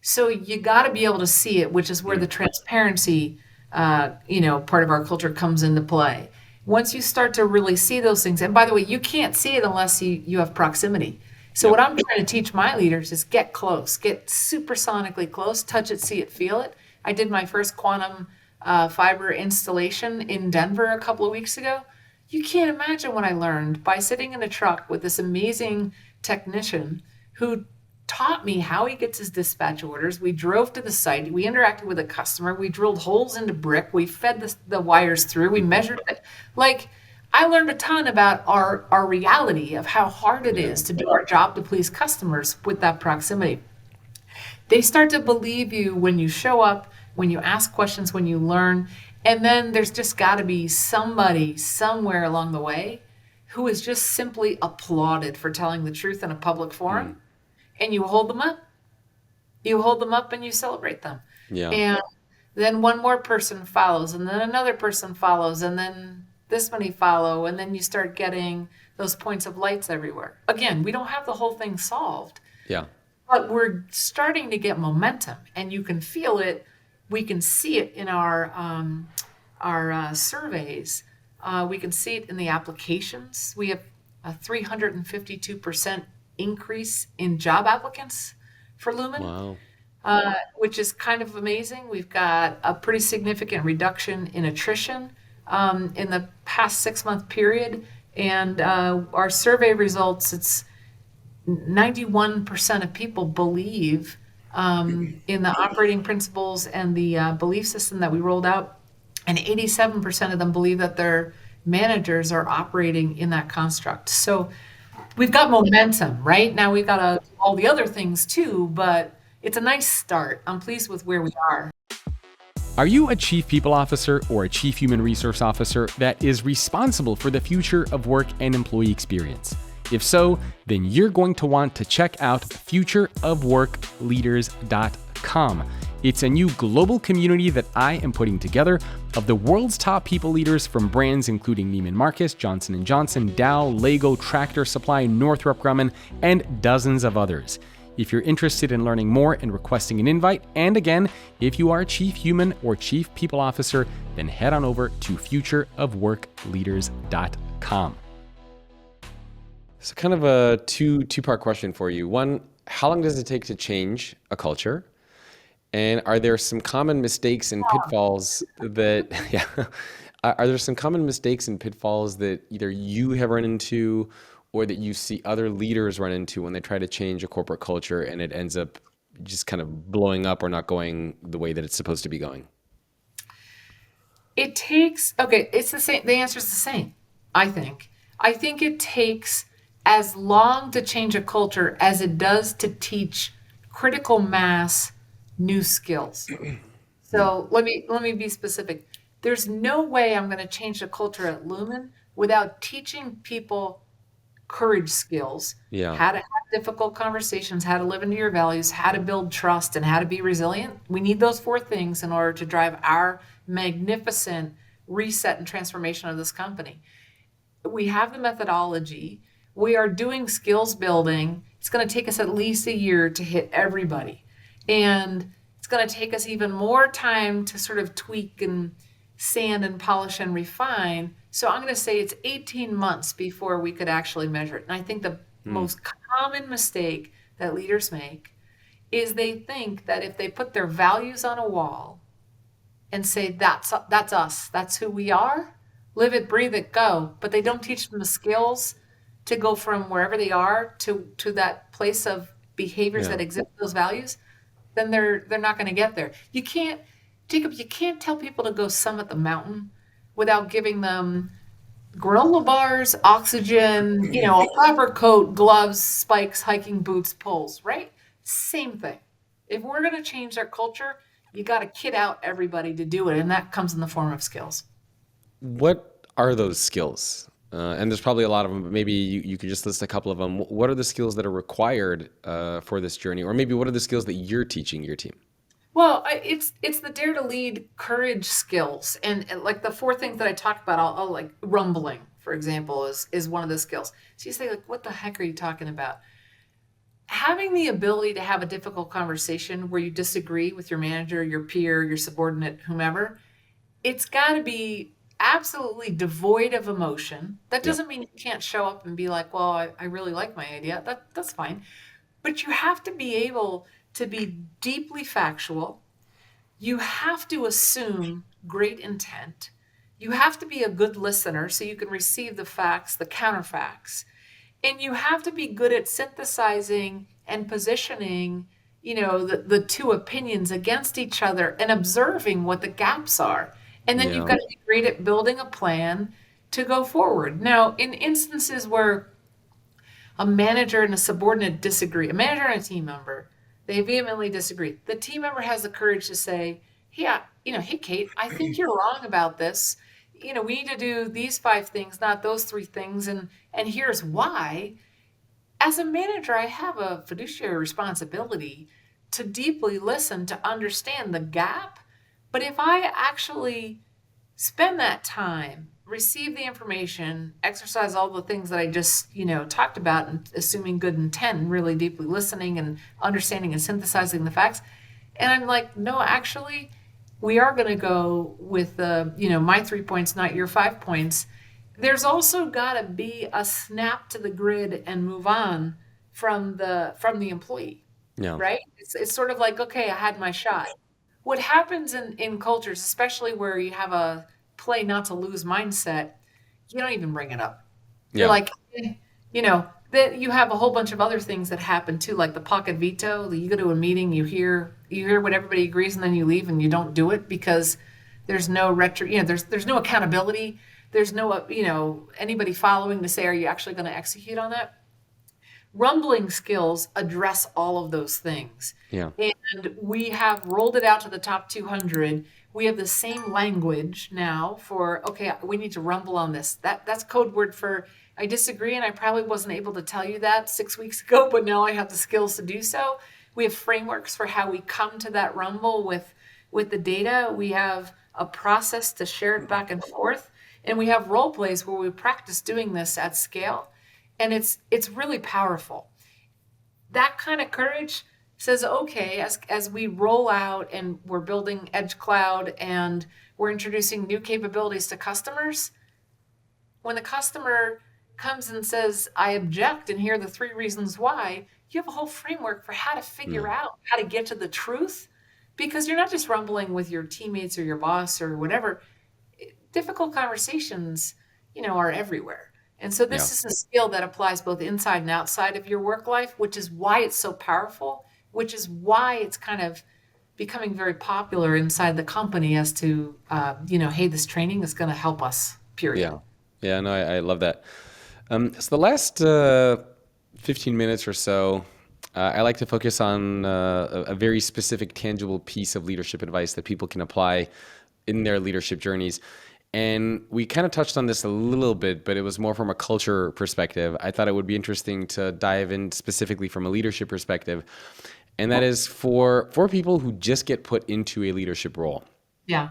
So you got to be able to see it, which is where the transparency, part of our culture comes into play. Once you start to really see those things, and by the way, you can't see it unless you have proximity. So what Yep. I'm trying to teach my leaders is get close, get supersonically close, touch it, see it, feel it. I did my first quantum fiber installation in Denver a couple of weeks ago. You can't imagine what I learned by sitting in a truck with this amazing technician who taught me how he gets his dispatch orders. We drove to the site. We interacted with a customer. We drilled holes into brick. We fed the wires through. We measured it. Like, I learned a ton about our reality of how hard it Yeah. is to do our job to please customers with that proximity. They start to believe you when you show up, when you ask questions, when you learn. And then there's just got to be somebody somewhere along the way who is just simply applauded for telling the truth in a public forum. And you hold them up. You hold them up and you celebrate them. Yeah. And then one more person follows, and then another person follows, and then this many follow. And then you start getting those points of lights everywhere. Again, we don't have the whole thing solved, Yeah. but we're starting to get momentum, and you can feel it. We can see it in our surveys. We can see it in the applications. We have a 352% increase in job applicants for Lumen, Wow. which is kind of amazing. We've got a pretty significant reduction in attrition in the past 6-month period. And our survey results, it's 91% of people believe in the operating principles and the belief system that we rolled out, and 87% of them believe that their managers are operating in that construct. So we've got momentum, right? Now we've got all the other things too, but it's a nice start. I'm pleased with where we are. Are you a chief people officer or a chief human resource officer that is responsible for the future of work and employee experience? If so, then you're going to want to check out futureofworkleaders.com. It's a new global community that I am putting together of the world's top people leaders from brands including Neiman Marcus, Johnson & Johnson, Dow, Lego, Tractor Supply, Northrop Grumman, and dozens of others. If you're interested in learning more and requesting an invite, and again, if you are a chief human or chief people officer, then head on over to futureofworkleaders.com. So kind of a two-part question for you. One, how long does it take to change a culture? And are there some common mistakes and pitfalls that, yeah, are there some common mistakes and pitfalls that either you have run into or that you see other leaders run into when they try to change a corporate culture and it ends up just kind of blowing up or not going the way that it's supposed to be going? It takes, okay, it's the same. The answer is the same, I think. I think it takes as long to change a culture as it does to teach critical mass new skills. Hmm. So let me be specific. There's no way I'm going to change the culture at Lumen without teaching people courage skills, Yeah. how to have difficult conversations, how to live into your values, how to build trust, and how to be resilient. We need those four things in order to drive our magnificent reset and transformation of this company. We have the methodology. We are doing skills building. It's going to take us at least a year to hit everybody. And it's going to take us even more time to sort of tweak and sand and polish and refine. So I'm going to say it's 18 months before we could actually measure it. And I think the Hmm. most common mistake that leaders make is they think that if they put their values on a wall and say that's us, that's who we are, live it, breathe it, go, but they don't teach them the skills to go from wherever they are to that place of behaviors Yeah. that exhibit those values, then they're not going to get there. You can't, Jacob, you can't tell people to go summit the mountain without giving them granola bars, oxygen, a proper coat, gloves, spikes, hiking boots, poles, right? Same thing. If we're going to change our culture, you got to kit out everybody to do it, and that comes in the form of skills. What are those skills? And there's probably a lot of them, but maybe you could just list a couple of them. What are the skills that are required for this journey? Or maybe what are the skills that you're teaching your team? Well, it's the dare to lead courage skills, and like the four things that I talked about, I'll like rumbling, for example, is one of the skills. So you say like, what the heck are you talking about? Having the ability to have a difficult conversation where you disagree with your manager, your peer, your subordinate, whomever, it's got to be absolutely devoid of emotion. That Yep. doesn't mean you can't show up and be like, well, I really like my idea. That's fine. But you have to be able to be deeply factual. You have to assume great intent. You have to be a good listener so you can receive the facts, the counterfacts. And you have to be good at synthesizing and positioning, the two opinions against each other and observing what the gaps are. And then you've Yeah. got to be great at building a plan to go forward. Now, in instances where a manager and a subordinate disagree, a manager and a team member, they vehemently disagree. The team member has the courage to say, yeah, hey, Kate, I think you're wrong about this. We need to do these five things, not those three things. And here's why. As a manager, I have a fiduciary responsibility to deeply listen, to understand the gap. But if I actually spend that time, receive the information, exercise all the things that I just, talked about, and assuming good intent and really deeply listening and understanding and synthesizing the facts. And I'm like, no, actually, we are going to go with my 3 points, not your 5 points. There's also got to be a snap to the grid and move on from the employee, Yeah. right? It's sort of like, okay, I had my shot. What happens in cultures, especially where you have a play not to lose mindset, you don't even bring it up. You're Yeah. like, that you have a whole bunch of other things that happen too, like the pocket veto. You go to a meeting, you hear what everybody agrees, and then you leave and you don't do it because there's no there's no accountability. There's no anybody following to say, are you actually going to execute on that? Rumbling skills address all of those things. Yeah. And we have rolled it out to the top 200. We have the same language now for, okay, we need to rumble on this. That's code word for I disagree, and I probably wasn't able to tell you that 6 weeks ago, but now I have the skills to do so. We have frameworks for how we come to that rumble with the data. We have a process to share it back and forth. And we have role plays where we practice doing this at scale, and it's really powerful. That kind of courage says, okay, as we roll out and we're building edge cloud and we're introducing new capabilities to customers, when the customer comes and says, I object, and here are the three reasons why, you have a whole framework for how to Yeah. figure out how to get to the truth, because you're not just rumbling with your teammates or your boss or whatever. Difficult conversations, are everywhere. And so Yeah. this is a skill that applies both inside and outside of your work life, which is why it's so powerful, which is why it's kind of becoming very popular inside the company as to, hey, this training is going to help us, period. Yeah. Yeah. No, I love that. So the last 15 minutes or so, I like to focus on a very specific, tangible piece of leadership advice that people can apply in their leadership journeys. And we kind of touched on this a little bit, but it was more from a culture perspective. I thought it would be interesting to dive in specifically from a leadership perspective. And that is for people who just get put into a leadership role Yeah.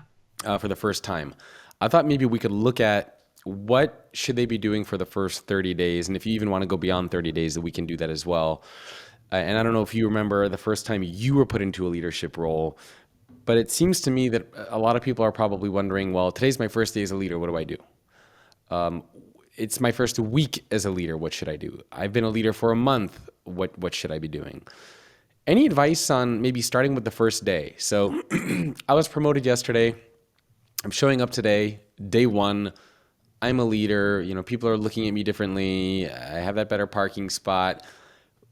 for the first time. I thought maybe we could look at what should they be doing for the first 30 days. And if you even want to go beyond 30 days, that we can do that as well. And I don't know if you remember the first time you were put into a leadership role, but it seems to me that a lot of people are probably wondering, well, today's my first day as a leader. What do I do? It's my first week as a leader. What should I do? I've been a leader for a month. What should I be doing? Any advice on maybe starting with the first day? So I was promoted yesterday. I'm showing up today, day one. I'm a leader. You know, people are looking at me differently. I have that better parking spot.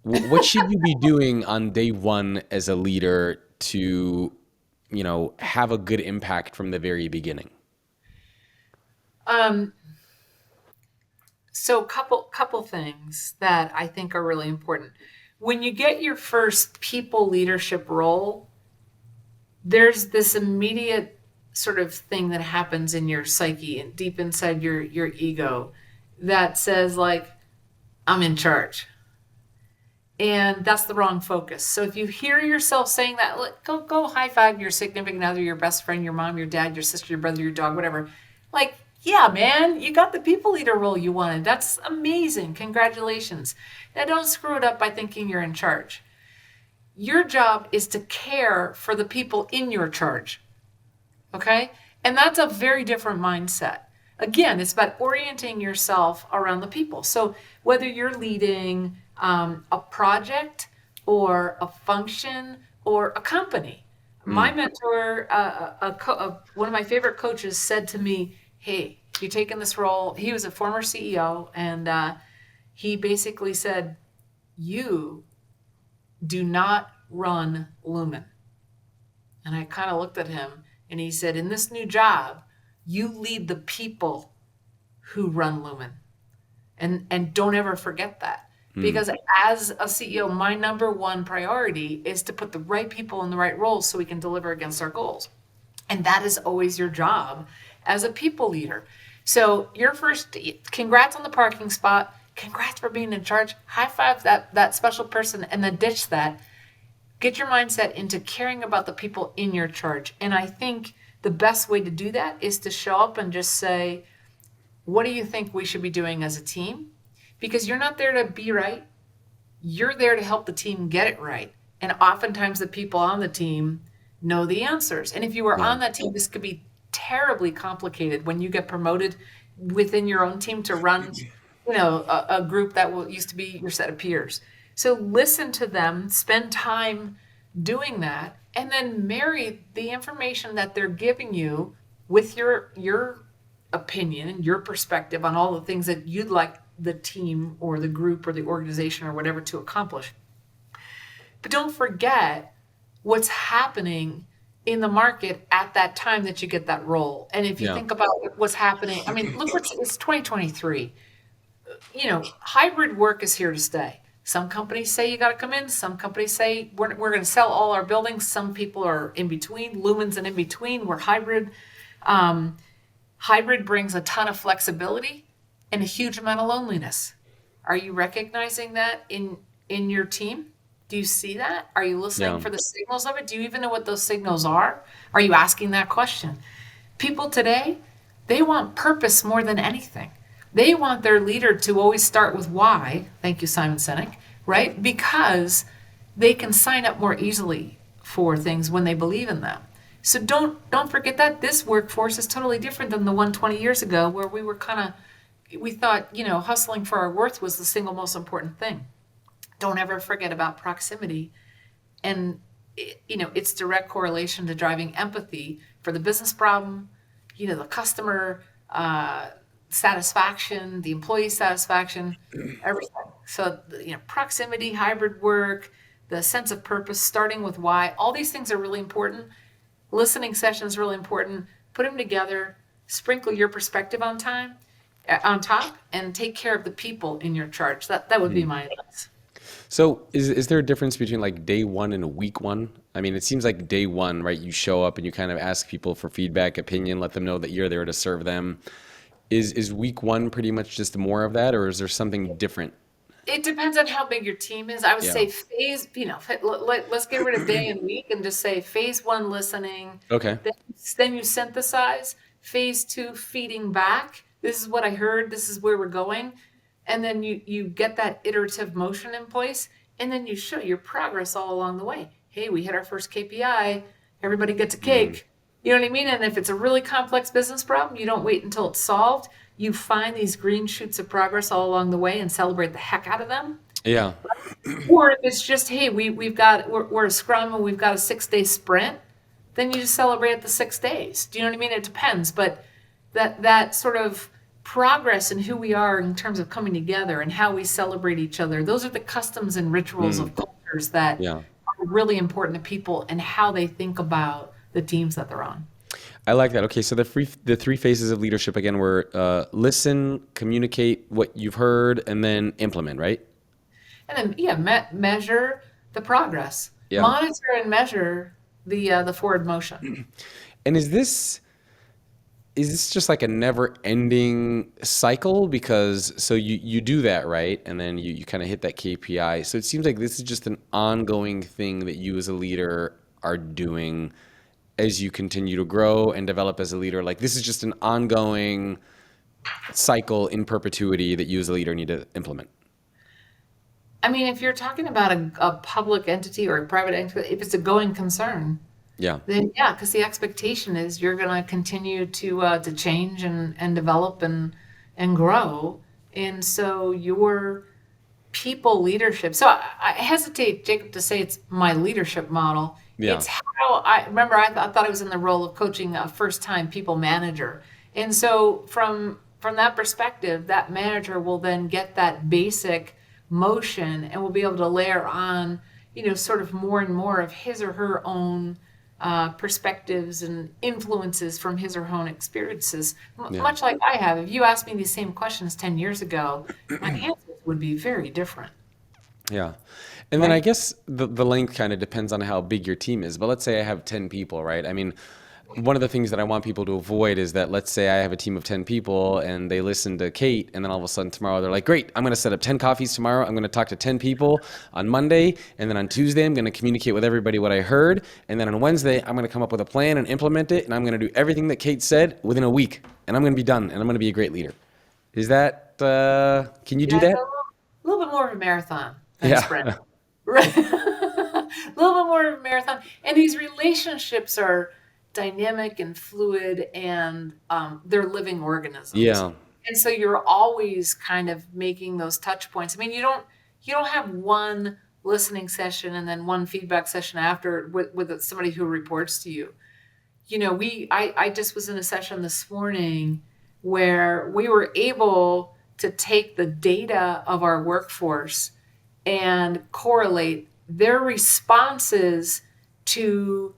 What should you be doing on day one as a leader to, have a good impact from the very beginning? Um, so couple things that I think are really important. When you get your first people leadership role, there's this immediate sort of thing that happens in your psyche and deep inside your ego that says like, I'm in charge. And that's the wrong focus. So if you hear yourself saying that, go high five your significant other, your best friend, your mom, your dad, your sister, your brother, your dog, whatever. Like, yeah, man, you got the people leader role you wanted. That's amazing. Congratulations. Now don't screw it up by thinking you're in charge. Your job is to care for the people in your charge. Okay? And that's a very different mindset. Again, it's about orienting yourself around the people. So whether you're leading a project or a function or a company, my Mm, mentor, one of my favorite coaches, said to me, "Hey, you're taking this role." He was a former CEO, and he basically said, "You do not run Lumen." And I kind of looked at him and he said, in this new job, you lead the people who run Lumen. And don't ever forget that. mm, Because as a CEO, my number one priority is to put the right people in the right roles so we can deliver against our goals. And that is always your job as a people leader. So your first, congrats on the parking spot. Congrats for being in charge. High five that special person and then ditch that. Get your mindset into caring about the people in your charge. And I think the best way to do that is to show up and just say, what do you think we should be doing as a team? Because you're not there to be right. You're there to help the team get it right. And oftentimes the people on the team know the answers. And if you were yeah. on that team, this could be terribly complicated when you get promoted within your own team to run, a group that used to be your set of peers. So listen to them, spend time doing that, and then marry the information that they're giving you with your opinion and your perspective on all the things that you'd like the team or the group or the organization or whatever to accomplish. But don't forget what's happening in the market at that time that you get that role. And if you Yeah. think about what's happening, I mean, look, it's 2023. Hybrid work is here to stay. Some companies say you got to come in. Some companies say we're going to sell all our buildings. Some people are in between. Lumen's an in between. We're hybrid. Um, Hybrid brings a ton of flexibility and a huge amount of loneliness. Are you recognizing that in your team? Do you see that? Are you listening Yeah. for the signals of it? Do you even know what those signals are? Are you asking that question? People today, they want purpose more than anything. They want their leader to always start with why. Thank you, Simon Sinek, right? Because they can sign up more easily for things when they believe in them. So don't forget that this workforce is totally different than the one 20 years ago where we were kind of we thought, hustling for our worth was the single most important thing. Don't ever forget about proximity and its direct correlation to driving empathy for the business problem, the customer, satisfaction, the employee satisfaction, everything. So, proximity, hybrid work, the sense of purpose, starting with why, all these things are really important. Listening session is really important. Put them together, sprinkle your perspective on top, and take care of the people in your charge. That would be my advice. So is there a difference between like day one and week one? I mean, it seems like day one, right? You show up and you kind of ask people for feedback, opinion, let them know that you're there to serve them. Is week one pretty much just more of that, or is there something different? It depends on how big your team is. I would Yeah. say let's get rid of day and week and just say phase one, listening. Okay. Then, then you synthesize. Phase two, feeding back. This is what I heard. This is where we're going. And then you get that iterative motion in place. And then you show your progress all along the way. Hey, we hit our first KPI. Everybody gets a cake. You know what I mean? And if it's a really complex business problem, you don't wait until it's solved. You find these green shoots of progress all along the way and celebrate the heck out of them. Yeah. Or if it's just, hey, we're a scrum and we've got a 6-day sprint, then you just celebrate the 6 days. Do you know what I mean? It depends, but that sort of progress and who we are in terms of coming together and how we celebrate each other, those are the customs and rituals of cultures that Yeah. are really important to people and how they think about the teams that they're on. I like that. Okay, so the three phases of leadership again were listen, communicate what you've heard, and then implement, right? And then, yeah, measure the progress, Yeah. monitor and measure the forward motion. And is this just like a never ending cycle? Because so you do that, right? And then you kind of hit that KPI. So it seems like this is just an ongoing thing that you as a leader are doing as you continue to grow and develop as a leader. Like this is just an ongoing cycle in perpetuity that you as a leader need to implement. I mean, if you're talking about a public entity or a private entity, if it's a going concern, Yeah. then yeah, because the expectation is you're going to continue to change and develop and grow, and so your people leadership. So I hesitate, Jacob, to say it's my leadership model. Yeah. It's how I remember. I thought I was in the role of coaching a first-time people manager, and so from that perspective, that manager will then get that basic motion and will be able to layer on, sort of more and more of his or her own perspectives and influences from his or her own experiences. Yeah. Much like I have. If you asked me these same questions 10 years ago, my answers would be very different, Yeah. And then I right? guess the length kind of depends on how big your team is. But let's say I have 10 people, right? I mean, one of the things that I want people to avoid is that let's say I have a team of 10 people and they listen to Kate, and then all of a sudden tomorrow they're like, great, I'm going to set up 10 coffees tomorrow. I'm going to talk to 10 people on Monday. And then on Tuesday, I'm going to communicate with everybody what I heard. And then on Wednesday, I'm going to come up with a plan and implement it. And I'm going to do everything that Kate said within a week. And I'm going to be done. And I'm going to be a great leader. Is that, can you do Yeah, it's that? a little bit more of a marathon than a sprint. Yeah. Right. A little bit more of a marathon. And these relationships are dynamic and fluid and they're living organisms. Yeah. And so you're always kind of making those touch points. I mean, you don't have one listening session and then one feedback session after with somebody who reports to you. I just was in a session this morning where we were able to take the data of our workforce and correlate their responses to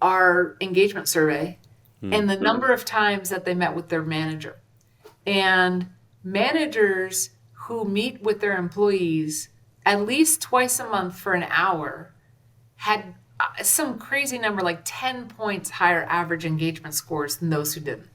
our engagement survey and the number of times that they met with their manager. And managers who meet with their employees at least twice a month for an hour had some crazy number, like 10 points higher average engagement scores than those who didn't.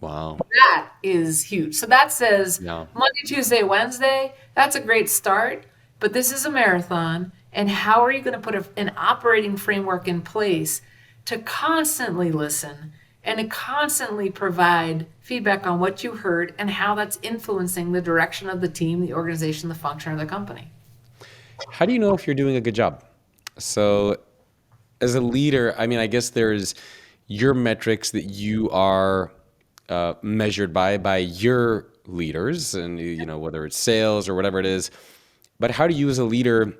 Wow. That is huge. So that says Yeah. Monday, Tuesday, Wednesday, that's a great start, but this is a marathon. And how are you going to put an operating framework in place to constantly listen and to constantly provide feedback on what you heard and how that's influencing the direction of the team, the organization, the function of the company? How do you know if you're doing a good job? So, as a leader, I mean, I guess there's your metrics that you are measured by your leaders, and whether it's sales or whatever it is. But how do you, as a leader,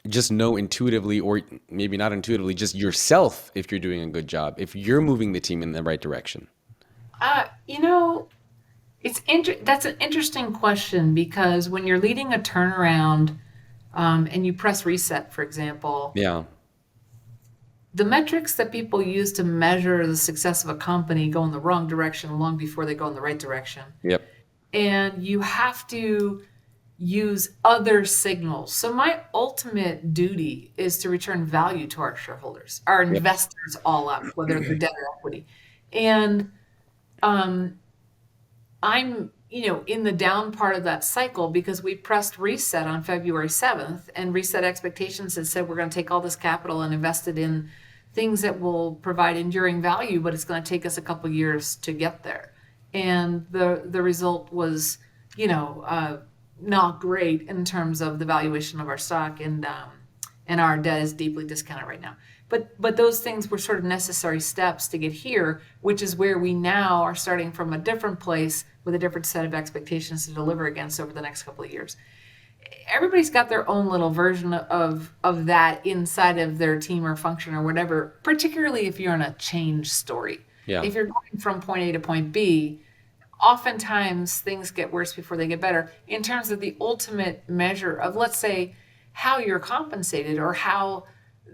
just know intuitively, or maybe not intuitively, just yourself, if you're doing a good job, if you're moving the team in the right direction? Uh, you know, That's an interesting question because when you're leading a turnaround, and you press reset, for example, Yeah. the metrics that people use to measure the success of a company go in the wrong direction long before they go in the right direction. Yep. And you have to use other signals. So my ultimate duty is to return value to our shareholders, our Yep. investors all up, whether they're debt or equity. And um, I'm, in the down part of that cycle because we pressed reset on February 7th and reset expectations and said we're going to take all this capital and invest it in things that will provide enduring value, but it's going to take us a couple years to get there. And the result was, not great in terms of the valuation of our stock, and our debt is deeply discounted right now. But those things were sort of necessary steps to get here, which is where we now are starting from a different place with a different set of expectations to deliver against over the next couple of years. Everybody's got their own little version of that inside of their team or function or whatever, particularly if you're in a change story. Yeah. If you're going from point A to point B, oftentimes things get worse before they get better in terms of the ultimate measure of, let's say, how you're compensated or how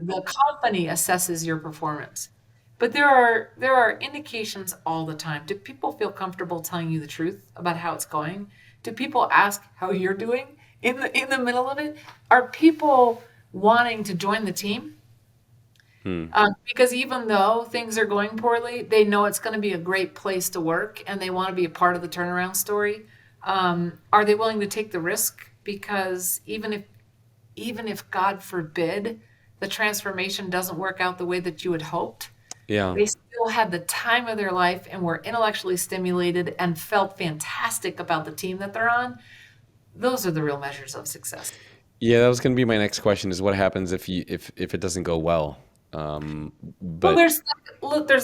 the company assesses your performance. But there are indications all the time. Do people feel comfortable telling you the truth about how it's going? Do people ask how you're doing in the middle of it? Are people wanting to join the team? Hmm. Because even though things are going poorly, they know it's going to be a great place to work and they want to be a part of the turnaround story. Are they willing to take the risk? Because even if God forbid the transformation doesn't work out the way that you had hoped, Yeah. they still had the time of their life and were intellectually stimulated and felt fantastic about the team that they're on. Those are the real measures of success. Yeah, that was going to be my next question is what happens if it doesn't go well? Well, But there's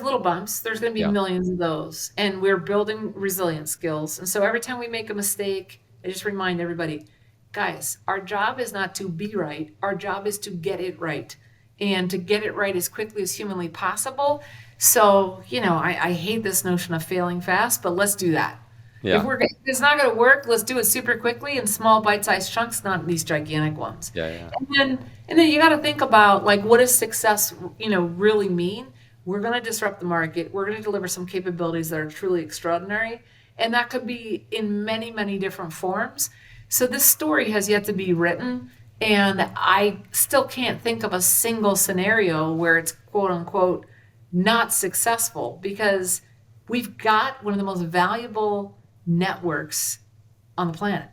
little bumps. There's going to be yeah. millions of those, and we're building resilience skills. And so every time we make a mistake, I just remind everybody, guys, our job is not to be right. Our job is to get it right, and to get it right as quickly as humanly possible. So, I hate this notion of failing fast, but let's do that. If Yeah. if it's not going to work, let's do it super quickly in small bite-sized chunks, not these gigantic ones. Yeah, yeah. And then you got to think about, like, what does success, really mean? We're going to disrupt the market. We're going to deliver some capabilities that are truly extraordinary, and that could be in many, many different forms. So this story has yet to be written, and I still can't think of a single scenario where it's quote unquote not successful because we've got one of the most valuable networks on the planet.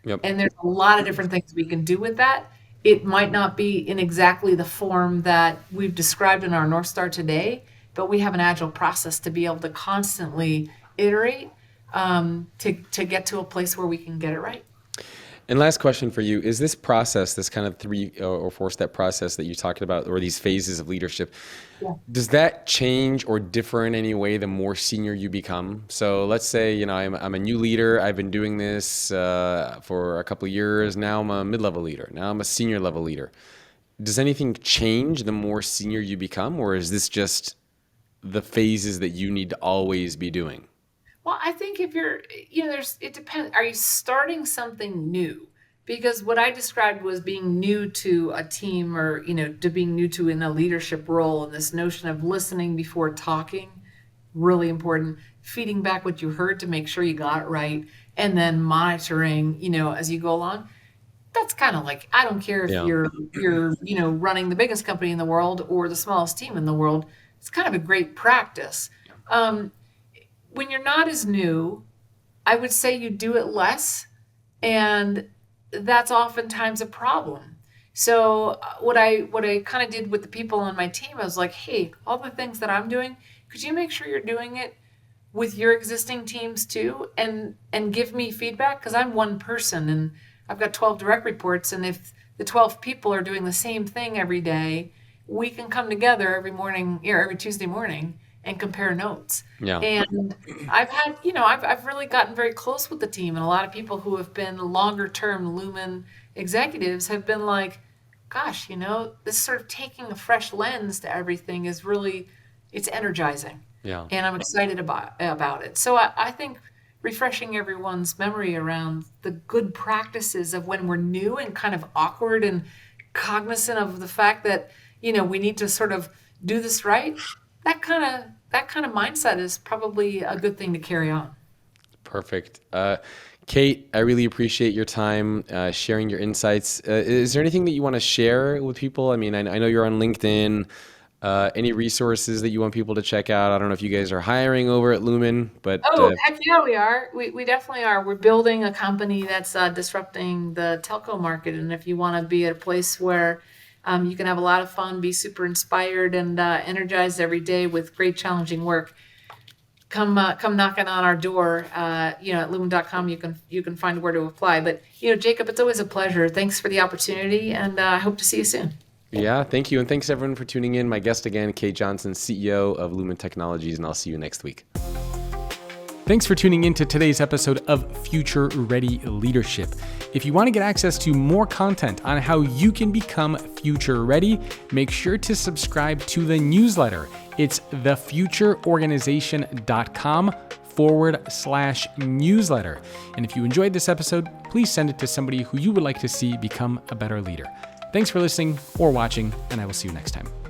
Yep. And there's a lot of different things we can do with that. It might not be in exactly the form that we've described in our North Star today, but we have an agile process to be able to constantly iterate, to get to a place where we can get it right. And last question for you, is this process, this kind of three or four step process that you talked about, or these phases of leadership, Yeah. does that change or differ in any way the more senior you become? So let's say, I'm a new leader. I've been doing this for a couple of years. Now I'm a mid-level leader. Now I'm a senior level leader. Does anything change the more senior you become, or is this just the phases that you need to always be doing? Well, I think if you're, it depends. Are you starting something new? Because what I described was being new to a team or, to being new to in a leadership role, and this notion of listening before talking, really important. Feeding back what you heard to make sure you got it right, and then monitoring, as you go along. That's kind of like, I don't care if Yeah. you're, running the biggest company in the world or the smallest team in the world. It's kind of a great practice. Um, when you're not as new, I would say you do it less, and that's oftentimes a problem. So what I kind of did with the people on my team, I was like, hey, all the things that I'm doing, could you make sure you're doing it with your existing teams too, and give me feedback? Because I'm one person and I've got 12 direct reports, and if the 12 people are doing the same thing every day, we can come together every morning or every Tuesday morning and compare notes. Yeah. And I've really gotten very close with the team, and a lot of people who have been longer term Lumen executives have been like, gosh, this sort of taking a fresh lens to everything is really, it's energizing, Yeah. and I'm excited about it. So I think refreshing everyone's memory around the good practices of when we're new and kind of awkward and cognizant of the fact that, we need to sort of do this right. That kind of mindset is probably a good thing to carry on. Perfect. Kate, I really appreciate your time sharing your insights. Is there anything that you want to share with people? I mean, I know you're on LinkedIn. Any resources that you want people to check out? I don't know if you guys are hiring over at Lumen, but Oh, heck yeah, we are. We definitely are. We're building a company that's disrupting the telco market. And if you want to be at a place where you can have a lot of fun, be super inspired and energized every day with great challenging work, come knocking on our door. At lumen.com, you can find where to apply. But Jacob, it's always a pleasure. Thanks for the opportunity, and I hope to see you soon. yeah, thank you. And thanks everyone for tuning in. My guest again, Kate Johnson, CEO of Lumen Technologies, and I'll see you next week. Thanks for tuning in to today's episode of Future Ready Leadership. If you want to get access to more content on how you can become future ready, make sure to subscribe to the newsletter. It's thefutureorganization.com/newsletter. And if you enjoyed this episode, please send it to somebody who you would like to see become a better leader. Thanks for listening or watching, and I will see you next time.